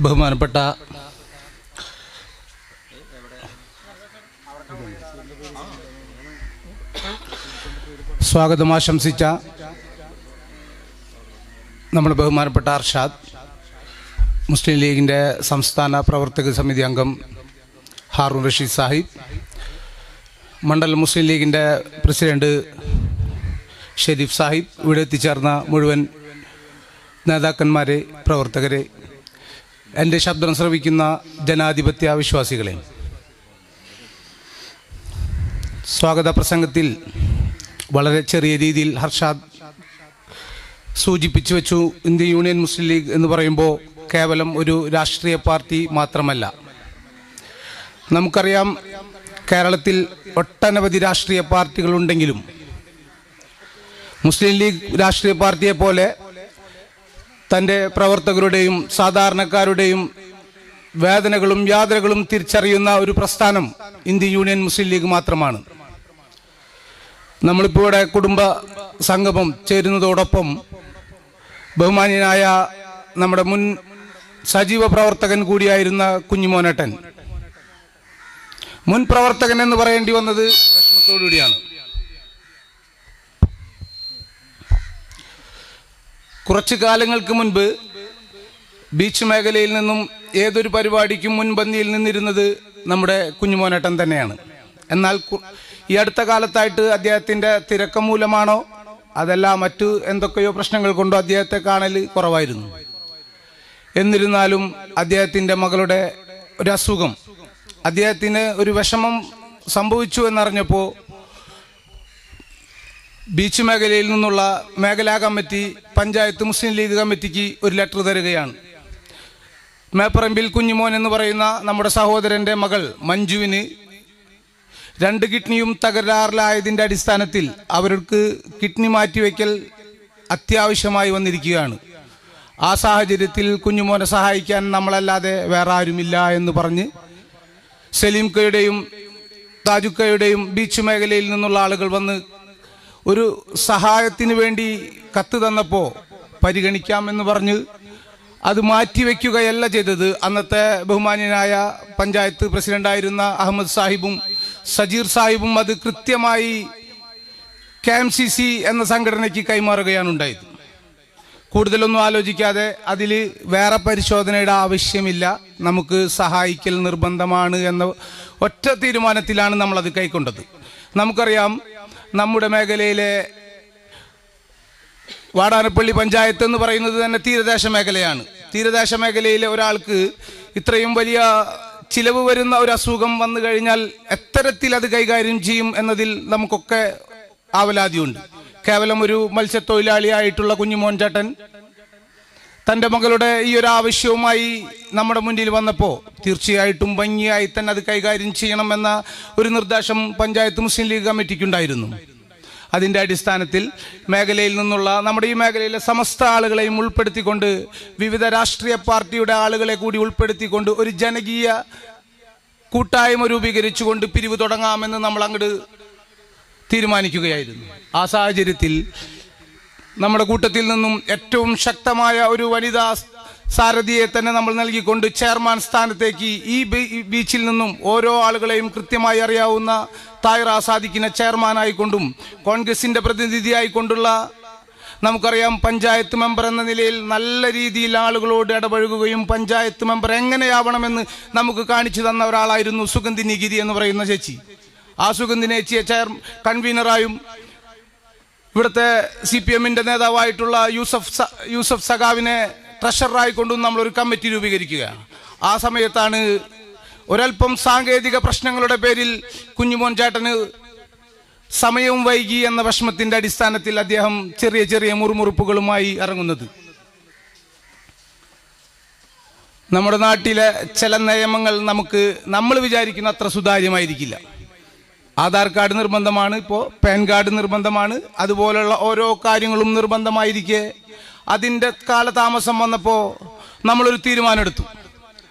ബഹുമാനപ്പെട്ട സ്വാഗതം ആശംസിച്ച നമ്മുടെ ബഹുമാനപ്പെട്ട അർഷാദ്, മുസ്ലിം ലീഗിൻ്റെ സംസ്ഥാന പ്രവർത്തക സമിതി അംഗം ഹാറൂൺ റഷീദ് സാഹിബ്, മണ്ഡലം മുസ്ലിം ലീഗിൻ്റെ പ്രസിഡന്റ് ഷെരീഫ് സാഹിബ്, ഇവിടെ എത്തിച്ചേർന്ന മുഴുവൻ നേതാക്കന്മാരെ, പ്രവർത്തകരെ, എൻ്റെ ശബ്ദം ശ്രവിക്കുന്ന ജനാധിപത്യ വിശ്വാസികളെ, സ്വാഗത പ്രസംഗത്തിൽ വളരെ ചെറിയ രീതിയിൽ ഹർഷാദ് സൂചിപ്പിച്ചു വെച്ചു. ഇന്ത്യൻ യൂണിയൻ മുസ്ലിം ലീഗ് എന്ന് പറയുമ്പോൾ കേവലം ഒരു രാഷ്ട്രീയ പാർട്ടി മാത്രമല്ല. നമുക്കറിയാം, കേരളത്തിൽ ഒട്ടനവധി രാഷ്ട്രീയ പാർട്ടികളുണ്ടെങ്കിലും മുസ്ലിം ലീഗ് രാഷ്ട്രീയ പാർട്ടിയെ പോലെ തൻ്റെ പ്രവർത്തകരുടെയും സാധാരണക്കാരുടെയും വേദനകളും യാതനകളും തിരിച്ചറിയുന്ന ഒരു പ്രസ്ഥാനം ഇന്ത്യൻ യൂണിയൻ മുസ്ലിം ലീഗ് മാത്രമാണ്. നമ്മളിപ്പോൾ ഇവിടെ കുടുംബ സംഗമം ചേരുന്നതോടൊപ്പം ബഹുമാന്യനായ നമ്മുടെ മുൻ സജീവ പ്രവർത്തകൻ കൂടിയായിരുന്ന കുഞ്ഞിമോനേട്ടൻ, മുൻ പ്രവർത്തകൻ എന്ന് പറയേണ്ടി വന്നത് വിഷമത്തോടുകൂടിയാണ്. കുറച്ചു കാലങ്ങൾക്ക് മുൻപ് ബീച്ച് മേഖലയിൽ നിന്നും ഏതൊരു പരിപാടിക്കും മുൻപന്തിയിൽ നിന്നിരുന്നത് നമ്മുടെ കുഞ്ഞുമോനേട്ടൻ തന്നെയാണ്. എന്നാൽ ഈ അടുത്ത കാലത്തായിട്ട് അദ്ദേഹത്തിൻ്റെ തിരക്ക് മൂലമാണോ അതല്ല മറ്റു എന്തൊക്കെയോ പ്രശ്നങ്ങൾ കൊണ്ടോ അദ്ദേഹത്തെ കാണൽ കുറവായിരുന്നു. എന്നിരുന്നാലും അദ്ദേഹത്തിൻ്റെ മകളുടെ ഒരു അസുഖം, അദ്ദേഹത്തിന് ഒരു വിഷമം സംഭവിച്ചു എന്നറിഞ്ഞപ്പോൾ ബീച്ച് മേഖലയിൽ നിന്നുള്ള മേഖലാ കമ്മിറ്റി പഞ്ചായത്ത് മുസ്ലിം ലീഗ് കമ്മിറ്റിക്ക് ഒരു ലെറ്റർ തരികയാണ്. മേപ്പറമ്പിൽ കുഞ്ഞുമോൻ എന്ന് പറയുന്ന നമ്മുടെ സഹോദരൻ്റെ മകൾ മഞ്ജുവിന് 2 കിഡ്നിയും തകരാറിലായതിൻ്റെ അടിസ്ഥാനത്തിൽ അവർക്ക് കിഡ്നി മാറ്റിവെക്കൽ അത്യാവശ്യമായി വന്നിരിക്കുകയാണ്. ആ സാഹചര്യത്തിൽ കുഞ്ഞുമോനെ സഹായിക്കാൻ നമ്മളല്ലാതെ വേറെ ആരുമില്ല എന്ന് പറഞ്ഞ് സലീംക്കയുടെയും താജുക്കയുടെയും ബീച്ച് മേഖലയിൽ നിന്നുള്ള ആളുകൾ വന്ന് ഒരു സഹായത്തിന് വേണ്ടി കത്ത് തന്നപ്പോൾ പരിഗണിക്കാമെന്ന് പറഞ്ഞ് അത് മാറ്റിവെക്കുകയല്ല ചെയ്തത്. അന്നത്തെ ബഹുമാന്യനായ പഞ്ചായത്ത് പ്രസിഡന്റായിരുന്ന അഹമ്മദ് സാഹിബും സജീർ സാഹിബും അത് കൃത്യമായി KMCC എന്ന സംഘടനയ്ക്ക് കൈമാറുകയാണ് ഉണ്ടായത്. കൂടുതലൊന്നും ആലോചിക്കാതെ അതിൽ വേറെ പരിശോധനയുടെ ആവശ്യമില്ല, നമുക്ക് സഹായിക്കൽ നിർബന്ധമാണ് എന്ന ഒറ്റ തീരുമാനത്തിലാണ് നമ്മളത് കൈക്കൊണ്ടത്. നമുക്കറിയാം, നമ്മുടെ മേഖലയിലെ വാടാനപ്പള്ളി പഞ്ചായത്ത് എന്ന് പറയുന്നത് തന്നെ തീരദേശ മേഖലയാണ്. തീരദേശ മേഖലയിലെ ഒരാൾക്ക് ഇത്രയും വലിയ ചിലവ് വരുന്ന ഒരു അസുഖം വന്നു കഴിഞ്ഞാൽ എത്തരത്തിൽ അത് കൈകാര്യം ചെയ്യും എന്നതിൽ നമുക്കൊക്കെ ആവലാതിയുണ്ട്. കേവലം ഒരു മത്സ്യത്തൊഴിലാളിയായിട്ടുള്ള കുഞ്ഞുമോൻ ചേട്ടൻ തൻ്റെ മകളുടെ ഈ ഒരു ആവശ്യവുമായി നമ്മുടെ മുന്നിൽ വന്നപ്പോൾ തീർച്ചയായിട്ടും ഭംഗിയായി തന്നെ അത് കൈകാര്യം ചെയ്യണമെന്ന ഒരു നിർദ്ദേശം പഞ്ചായത്ത് മുസ്ലിം ലീഗ് കമ്മിറ്റിക്കുണ്ടായിരുന്നു. അതിൻ്റെ അടിസ്ഥാനത്തിൽ മേഖലയിൽ നിന്നുള്ള നമ്മുടെ ഈ മേഖലയിലെ സമസ്ത ആളുകളെയും ഉൾപ്പെടുത്തിക്കൊണ്ട്, വിവിധ രാഷ്ട്രീയ പാർട്ടിയുടെ ആളുകളെ കൂടി ഉൾപ്പെടുത്തിക്കൊണ്ട് ഒരു ജനകീയ കൂട്ടായ്മ രൂപീകരിച്ചുകൊണ്ട് പിരിവ് തുടങ്ങാമെന്ന് നമ്മൾ അങ്ങോട്ട് തീരുമാനിക്കുകയായിരുന്നു. ആ സാഹചര്യത്തിൽ നമ്മുടെ കൂട്ടത്തിൽ നിന്നും ഏറ്റവും ശക്തമായ ഒരു വനിതാ സാരഥിയെ തന്നെ നമ്മൾ നൽകിക്കൊണ്ട് ചെയർമാൻ സ്ഥാനത്തേക്ക് ഈ ബീച്ചിൽ നിന്നും ഓരോ ആളുകളെയും കൃത്യമായി അറിയാവുന്ന താഹിർ ആസാദിക്കിനെ ചെയർമാനായിക്കൊണ്ടും കോൺഗ്രസിൻ്റെ പ്രതിനിധിയായിക്കൊണ്ടുള്ള, നമുക്കറിയാം, പഞ്ചായത്ത് മെമ്പർ എന്ന നിലയിൽ നല്ല രീതിയിൽ ആളുകളോട് ഇടപഴകുകയും പഞ്ചായത്ത് മെമ്പർ എങ്ങനെയാവണമെന്ന് നമുക്ക് കാണിച്ചു തന്ന ഒരാളായിരുന്നു സുഗന്ധിനി ഗിരി എന്ന് പറയുന്ന ചേച്ചി. ആ സുഗന്ധിനി ചേച്ചിയെ കൺവീനറായും ഇവിടുത്തെ CPM-ൻ്റെ നേതാവായിട്ടുള്ള യൂസഫ് സഖാവിനെ ട്രഷററായിക്കൊണ്ടും നമ്മളൊരു കമ്മിറ്റി രൂപീകരിക്കുകയാണ്. ആ സമയത്താണ് ഒരൽപ്പം സാങ്കേതിക പ്രശ്നങ്ങളുടെ പേരിൽ കുഞ്ഞുമോൻ ചേട്ടന് സമയവും വൈകി എന്ന വിഷമത്തിൻ്റെ അടിസ്ഥാനത്തിൽ അദ്ദേഹം ചെറിയ ചെറിയ മുറുമുറുപ്പുകളുമായി ഇറങ്ങുന്നത്. നമ്മുടെ നാട്ടിലെ ചില നിയമങ്ങൾ നമ്മൾ വിചാരിക്കുന്ന അത്ര സുതാര്യമായിരിക്കില്ല. ആധാർ കാർഡ് നിർബന്ധമാണ്, ഇപ്പോൾ പാൻ കാർഡ് നിർബന്ധമാണ്, അതുപോലുള്ള ഓരോ കാര്യങ്ങളും നിർബന്ധമായിരിക്കെ അതിൻ്റെ കാലതാമസം വന്നപ്പോൾ നമ്മളൊരു തീരുമാനമെടുത്തു.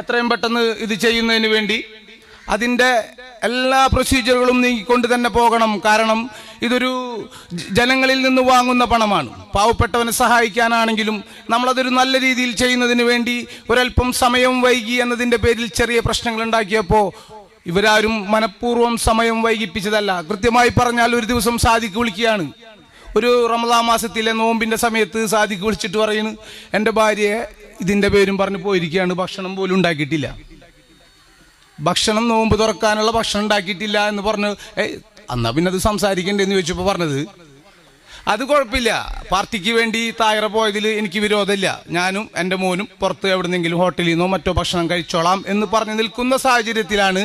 എത്രയും പെട്ടെന്ന് ഇത് ചെയ്യുന്നതിന് വേണ്ടി അതിൻ്റെ എല്ലാ പ്രൊസീജിയറുകളും നീക്കിക്കൊണ്ട് തന്നെ പോകണം. കാരണം ഇതൊരു ജനങ്ങളിൽ നിന്ന് വാങ്ങുന്ന പണമാണ്. പാവപ്പെട്ടവനെ സഹായിക്കാനാണെങ്കിലും നമ്മളതൊരു നല്ല രീതിയിൽ ചെയ്യുന്നതിന് വേണ്ടി ഒരല്പം സമയം വൈകി എന്നതിൻ്റെ പേരിൽ ചെറിയ പ്രശ്നങ്ങൾ ഉണ്ടാക്കിയപ്പോൾ ഇവരാരും മനഃപൂർവ്വം സമയം വൈകിപ്പിച്ചതല്ല. കൃത്യമായി പറഞ്ഞാൽ ഒരു ദിവസം സാദിഖ് വിളിക്കുകയാണ്. ഒരു റമദാൻ മാസത്തിലെ നോമ്പിൻ്റെ സമയത്ത് സാദിഖ് വിളിച്ചിട്ട് പറയുന്നു, എൻ്റെ ഭാര്യയെ ഇതിൻ്റെ പേരും പറഞ്ഞ് പോയിരിക്കുകയാണ്, ഭക്ഷണം പോലും ഉണ്ടാക്കിയിട്ടില്ല, ഭക്ഷണം നോമ്പ് തുറക്കാനുള്ള ഭക്ഷണം ഉണ്ടാക്കിയിട്ടില്ല എന്ന് പറഞ്ഞു. എന്നാ പിന്നെ അത് സംസാരിക്കണ്ടെന്ന് ചോദിച്ചപ്പോൾ പറഞ്ഞത്, അത് കുഴപ്പമില്ല, പാർട്ടിക്ക് വേണ്ടി തായറ പോയതിൽ എനിക്ക് വിരോധമില്ല, ഞാനും എൻ്റെ മോനും പുറത്ത് എവിടെന്നെങ്കിലും ഹോട്ടലിൽ നിന്നോ മറ്റോ ഭക്ഷണം കഴിച്ചോളാം എന്ന് പറഞ്ഞു നിൽക്കുന്ന സാഹചര്യത്തിലാണ്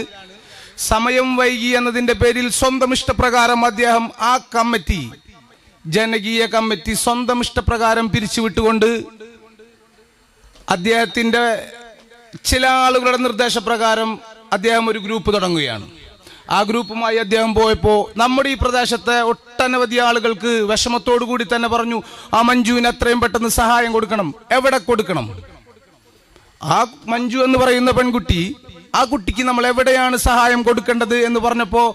സമയം വൈകി എന്നതിൻ്റെ പേരിൽ സ്വന്തം ഇഷ്ടപ്രകാരം അദ്ദേഹം ആ കമ്മിറ്റി, ജനകീയ കമ്മിറ്റി സ്വന്തം ഇഷ്ടപ്രകാരം പിരിച്ചുവിട്ടുകൊണ്ട് അദ്ദേഹത്തിൻ്റെ ചില ആളുകളുടെ നിർദ്ദേശപ്രകാരം അദ്ദേഹം ഒരു ഗ്രൂപ്പ് തുടങ്ങുകയാണ്. ആ ഗ്രൂപ്പുമായി അദ്ദേഹം പോയപ്പോൾ നമ്മുടെ ഈ പ്രദേശത്തെ ഒട്ടനവധി ആളുകൾക്ക് വിഷമത്തോടു കൂടി തന്നെ പറഞ്ഞു, ആ മഞ്ജുവിന് എത്രയും പെട്ടെന്ന് സഹായം കൊടുക്കണം. എവിടെ കൊടുക്കണം? ആ മഞ്ജു എന്ന് പറയുന്ന പെൺകുട്ടി, ആ കുട്ടിക്ക് നമ്മൾ എവിടെയാണ് സഹായം കൊടുക്കേണ്ടത് എന്ന് പറഞ്ഞപ്പോൾ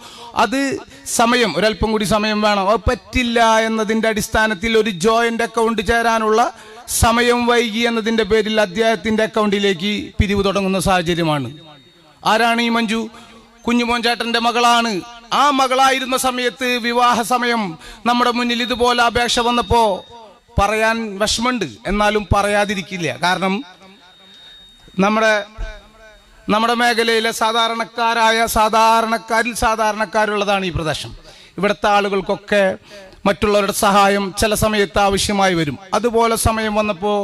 അത് സമയം, ഒരല്പം കൂടി സമയം വേണം, അത് പറ്റില്ല എന്നതിൻ്റെ അടിസ്ഥാനത്തിൽ ഒരു ജോയിന്റ് അക്കൗണ്ട് ചേരാനുള്ള സമയം വൈകി എന്നതിൻ്റെ പേരിൽ അദ്ദേഹത്തിൻ്റെ അക്കൗണ്ടിലേക്ക് പിരിവ് തുടങ്ങുന്ന സാഹചര്യമാണ്. ആരാണ് ഈ മഞ്ജു? കുഞ്ഞുമോൻ ചേട്ടൻ്റെ മകളാണ്. ആ മകളായിരുന്ന സമയത്ത് വിവാഹ സമയം നമ്മുടെ മുന്നിൽ ഇതുപോലെ അപേക്ഷ വന്നപ്പോൾ പറയാൻ വിഷമമുണ്ട്, എന്നാലും പറയാതിരിക്കില്ല. കാരണം നമ്മുടെ മേഖലയിലെ സാധാരണക്കാരുള്ളതാണ് ഈ പ്രദേശം. ഇവിടുത്തെ ആളുകൾക്കൊക്കെ മറ്റുള്ളവരുടെ സഹായം ചില സമയത്ത് ആവശ്യമായി വരും. അതുപോലെ സമയം വന്നപ്പോൾ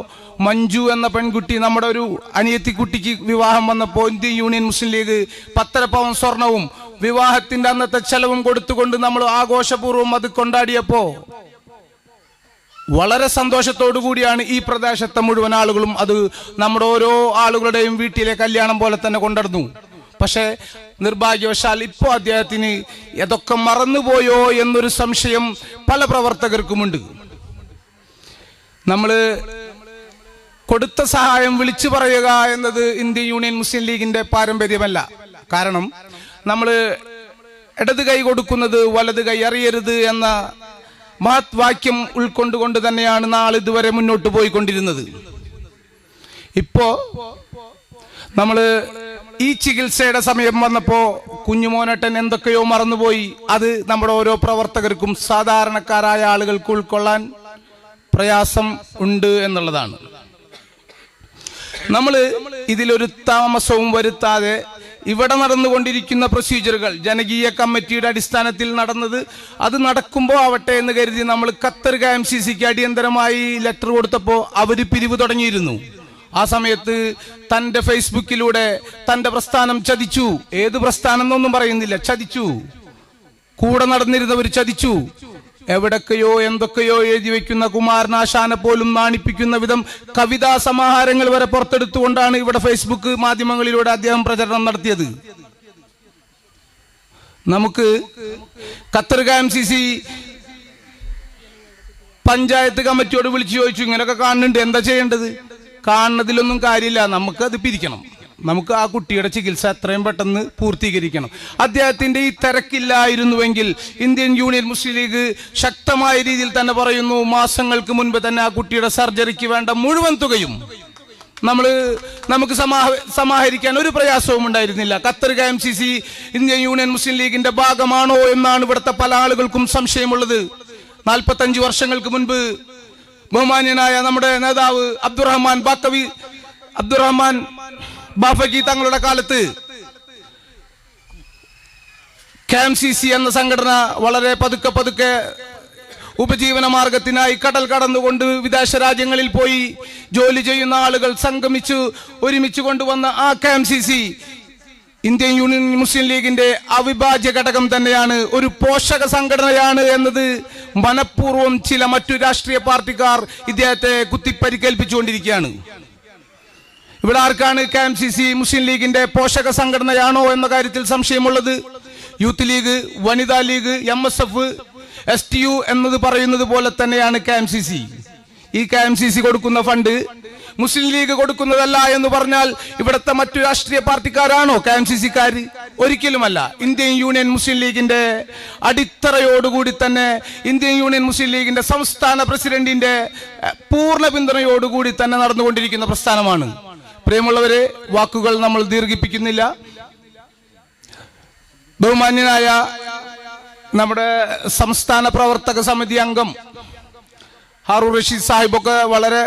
മഞ്ജു എന്ന പെൺകുട്ടി, നമ്മുടെ ഒരു അനിയത്തിക്കുട്ടിക്ക് വിവാഹം വന്നപ്പോൾ ഇന്ത്യൻ യൂണിയൻ മുസ്ലിം ലീഗ് 1.5 പവൻ സ്വർണവും വിവാഹത്തിന്റെ അന്നത്തെ ചെലവും കൊടുത്തുകൊണ്ട് നമ്മൾ ആഘോഷപൂർവ്വം അത് കൊണ്ടാടിയപ്പോൾ വളരെ സന്തോഷത്തോടു കൂടിയാണ് ഈ പ്രദേശത്തെ മുഴുവൻ ആളുകളും അത് നമ്മുടെ ഓരോ ആളുകളുടെയും വീട്ടിലെ കല്യാണം പോലെ തന്നെ കൊണ്ടുവന്നു. പക്ഷേ നിർഭാഗ്യവശാൽ ഇപ്പോൾ അദ്ദേഹത്തിന് ഇതൊക്കെ മറന്നുപോയോ എന്നൊരു സംശയം പല പ്രവർത്തകർക്കുമുണ്ട്. നമ്മൾ കൊടുത്ത സഹായം വിളിച്ചു പറയുക എന്നത് ഇന്ത്യൻ യൂണിയൻ മുസ്ലിം ലീഗിന്റെ പാരമ്പര്യമല്ല. കാരണം നമ്മൾ ഇടത് കൈ കൊടുക്കുന്നത് വലത് കൈ അറിയരുത് എന്ന മഹത് വാക്യം ഉൾക്കൊണ്ടുകൊണ്ട് തന്നെയാണ് നാളിതുവരെ മുന്നോട്ട് പോയിക്കൊണ്ടിരുന്നത്. ഇപ്പോ നമ്മള് ഈ ചികിത്സയുടെ സമയം വന്നപ്പോ കുഞ്ഞുമോനേട്ടൻ എന്തൊക്കെയോ മറന്നുപോയി. അത് നമ്മുടെ ഓരോ പ്രവർത്തകർക്കും സാധാരണക്കാരായ ആളുകൾക്ക് ഉൾക്കൊള്ളാൻ പ്രയാസം ഉണ്ട് എന്നുള്ളതാണ്. നമ്മൾ ഇതിലൊരു താമസവും വരുത്താതെ ഇവിടെ നടന്നുകൊണ്ടിരിക്കുന്ന പ്രൊസീജിയറുകൾ ജനകീയ കമ്മിറ്റിയുടെ അടിസ്ഥാനത്തിൽ അത് നടക്കുമ്പോൾ ആവട്ടെ എന്ന് കരുതി നമ്മൾ ഖത്തർ KMCCക്ക് അടിയന്തരമായി ലെറ്റർ കൊടുത്തപ്പോൾ അവർ പിരിവ് തുടങ്ങിയിരുന്നു. ആ സമയത്ത് തന്റെ ഫേസ്ബുക്കിലൂടെ തന്റെ പ്രസ്ഥാനം ചതിച്ചു, ഏത് പ്രസ്ഥാനം എന്നൊന്നും പറയുന്നില്ല, ചതിച്ചു, കൂടെ നടന്നിരുന്നവർ ചതിച്ചു, എവിടൊക്കെയോ എന്തൊക്കെയോ എഴുതി വെക്കുന്ന കുമാരനാശാനെ പോലും നാണിപ്പിക്കുന്ന വിധം കവിതാ സമാഹാരങ്ങൾ വരെ പുറത്തെടുത്തുകൊണ്ടാണ് ഇവിടെ ഫേസ്ബുക്ക് മാധ്യമങ്ങളിലൂടെ അദ്ദേഹം പ്രചരണം നടത്തിയത്. നമുക്ക് ഖത്തർ KMCC പഞ്ചായത്ത് കമ്മിറ്റിയോട് വിളിച്ചു ചോദിച്ചു, ഇങ്ങനെയൊക്കെ കാണുന്നുണ്ട്, എന്താ ചെയ്യേണ്ടത്? കാണുന്നതിലൊന്നും കാര്യമില്ല, നമുക്കത് പിരിക്കണം, നമുക്ക് ആ കുട്ടിയുടെ ചികിത്സ എത്രയും പെട്ടെന്ന് പൂർത്തീകരിക്കണം. അദ്ദേഹത്തിന്റെ ഈ തിരക്കില്ലായിരുന്നുവെങ്കിൽ ഇന്ത്യൻ യൂണിയൻ മുസ്ലിം ലീഗ് ശക്തമായ രീതിയിൽ തന്നെ പറയുന്നു, മാസങ്ങൾക്ക് മുൻപ് തന്നെ ആ കുട്ടിയുടെ സർജറിക്ക് വേണ്ട മുഴുവൻ തുകയും നമുക്ക് സമാഹരിക്കാൻ ഒരു പ്രയാസവും ഉണ്ടായിരുന്നില്ല. ഖത്തർ KMCC ഇന്ത്യൻ യൂണിയൻ മുസ്ലിം ലീഗിന്റെ ഭാഗമാണോ എന്നാണ് ഇവിടുത്തെ പല ആളുകൾക്കും സംശയമുള്ളത്. 45 വർഷങ്ങൾക്ക് മുൻപ് ബഹുമാന്യനായ നമ്മുടെ നേതാവ് അബ്ദുറഹ്മാൻ ബാഫക്കി തങ്ങളുടെ കാലത്ത് KMCC എന്ന സംഘടന വളരെ പതുക്കെ ഉപജീവന മാർഗത്തിനായി കടൽ കടന്നുകൊണ്ട് വിദേശ രാജ്യങ്ങളിൽ പോയി ജോലി ചെയ്യുന്ന ആളുകൾ ഒരുമിച്ച് കൊണ്ടുവന്ന ആ KMCC ഇന്ത്യൻ യൂണിയൻ മുസ്ലിം ലീഗിന്റെ അവിഭാജ്യ ഘടകം തന്നെയാണ്, ഒരു പോഷക സംഘടനയാണ് എന്നത് മനഃപൂർവ്വം ചില മറ്റു രാഷ്ട്രീയ പാർട്ടിക്കാർ ഇദ്ദേഹത്തെ കുത്തിപ്പരിക്കേൽപ്പിച്ചുകൊണ്ടിരിക്കുകയാണ്. ഇവിടെ ആർക്കാണ് KMCC മുസ്ലിം ലീഗിന്റെ പോഷക സംഘടനയാണോ എന്ന കാര്യത്തിൽ സംശയമുള്ളത്? യൂത്ത് ലീഗ്, വനിതാ ലീഗ്, MSF, STU എന്നത് പറയുന്നത് പോലെ തന്നെയാണ് KMCC. ഈ KMCC കൊടുക്കുന്ന ഫണ്ട് മുസ്ലിം ലീഗ് കൊടുക്കുന്നതല്ല എന്ന് പറഞ്ഞാൽ ഇവിടുത്തെ മറ്റു രാഷ്ട്രീയ പാർട്ടിക്കാരാണോ KMCCക്കാർ? ഒരിക്കലുമല്ല. ഇന്ത്യൻ യൂണിയൻ മുസ്ലിം ലീഗിന്റെ അടിത്തറയോടുകൂടി തന്നെ ഇന്ത്യൻ യൂണിയൻ മുസ്ലിം ലീഗിന്റെ സംസ്ഥാന പ്രസിഡന്റിന്റെ പൂർണ്ണ പിന്തുണയോടുകൂടി തന്നെ നടന്നുകൊണ്ടിരിക്കുന്ന പ്രസ്ഥാനമാണ്. പ്രിയമുള്ളവരെ, വാക്കുകൾ നമ്മൾ ദീർഘിപ്പിക്കുന്നില്ല. ബഹുമാന്യനായ നമ്മുടെ സംസ്ഥാന പ്രവർത്തക സമിതി അംഗം ഹാറൂൺ റഷീദ് സാഹിബൊക്കെ വളരെ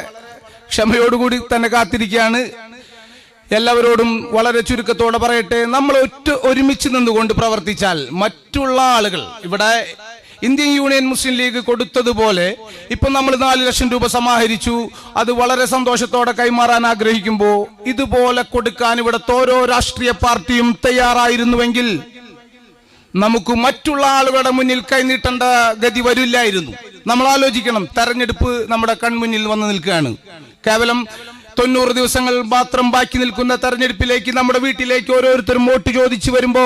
ക്ഷമയോടുകൂടി തന്നെ കാത്തിരിക്കുകയാണ്. എല്ലാവരോടും വളരെ ചുരുക്കത്തോടെ പറയട്ടെ, നമ്മൾ ഒരുമിച്ച് നിന്നുകൊണ്ട് പ്രവർത്തിച്ചാൽ മറ്റുള്ള ആളുകൾ ഇവിടെ ഇന്ത്യൻ യൂണിയൻ മുസ്ലിം ലീഗ് കൊടുത്തതുപോലെ ഇപ്പൊ നമ്മൾ 4 ലക്ഷം രൂപ സമാഹരിച്ചു, അത് വളരെ സന്തോഷത്തോടെ കൈമാറാൻ ആഗ്രഹിക്കുമ്പോൾ ഇതുപോലെ കൊടുക്കാൻ ഇവിടുത്തെ ഓരോ രാഷ്ട്രീയ പാർട്ടിയും തയ്യാറായിരുന്നുവെങ്കിൽ നമുക്ക് മറ്റുള്ള ആളുകളുടെ മുന്നിൽ കൈനീട്ടേണ്ട ഗതി വരില്ലായിരുന്നു. നമ്മൾ ആലോചിക്കണം, തെരഞ്ഞെടുപ്പ് നമ്മുടെ കൺമുന്നിൽ വന്ന് നിൽക്കുകയാണ്. കേവലം 90 ദിവസങ്ങൾ മാത്രം ബാക്കി നിൽക്കുന്ന തെരഞ്ഞെടുപ്പിലേക്ക് നമ്മുടെ വീട്ടിലേക്ക് ഓരോരുത്തരും വോട്ട് ചോദിച്ചു വരുമ്പോ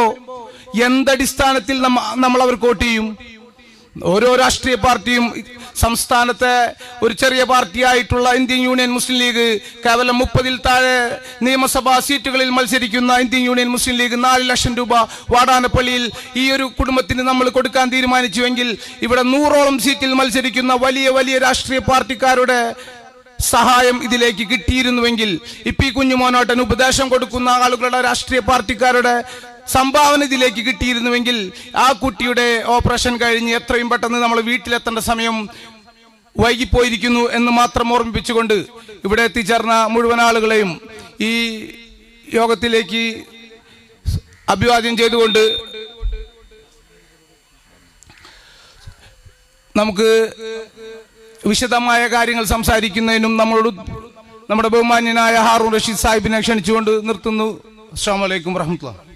എന്തടിസ്ഥാനത്തിൽ നമ്മൾ അവർക്ക് വോട്ട് ചെയ്യും? ഓരോ രാഷ്ട്രീയ പാർട്ടിയും സംസ്ഥാനത്തെ ഒരു ചെറിയ പാർട്ടിയായിട്ടുള്ള ഇന്ത്യൻ യൂണിയൻ മുസ്ലിം ലീഗ് കേവലം 30-ൽ താഴെ നിയമസഭാ സീറ്റുകളിൽ മത്സരിക്കുന്ന ഇന്ത്യൻ യൂണിയൻ മുസ്ലിം ലീഗ് 4 ലക്ഷം രൂപ വാടാനപ്പള്ളിയിൽ ഈ ഒരു കുടുംബത്തിന് നമ്മൾ കൊടുക്കാൻ തീരുമാനിച്ചുവെങ്കിൽ ഇവിടെ 100ഓളം സീറ്റിൽ മത്സരിക്കുന്ന വലിയ വലിയ രാഷ്ട്രീയ പാർട്ടിക്കാരുടെ സഹായം ഇതിലേക്ക് കിട്ടിയിരുന്നുവെങ്കിൽ, ഇപ്പൊ ഈ കുഞ്ഞുമോനോട്ടൻ ഉപദേശം കൊടുക്കുന്ന ആളുകളുടെ രാഷ്ട്രീയ പാർട്ടിക്കാരുടെ സംഭാവന ഇതിലേക്ക് കിട്ടിയിരുന്നുവെങ്കിൽ ആ കുട്ടിയുടെ ഓപ്പറേഷൻ കഴിഞ്ഞ് എത്രയും പെട്ടെന്ന് നമ്മൾ വീട്ടിലെത്തേണ്ട സമയം വൈകിപ്പോയിരിക്കുന്നു എന്ന് മാത്രം ഓർമ്മിപ്പിച്ചുകൊണ്ട് ഇവിടെ എത്തിച്ചേർന്ന മുഴുവൻ ആളുകളെയും ഈ യോഗത്തിലേക്ക് അഭിവാദ്യം ചെയ്തുകൊണ്ട് നമുക്ക് വിശദമായ കാര്യങ്ങൾ സംസാരിക്കുന്നതിനും നമ്മുടെ ബഹുമാന്യനായ ഹാറൂൺ റഷീദ് സാഹിബിനെ ക്ഷണിച്ചുകൊണ്ട് നിർത്തുന്നു. അസ്സലാമു അലൈക്കും വറഹ്മത്തുള്ളാഹി.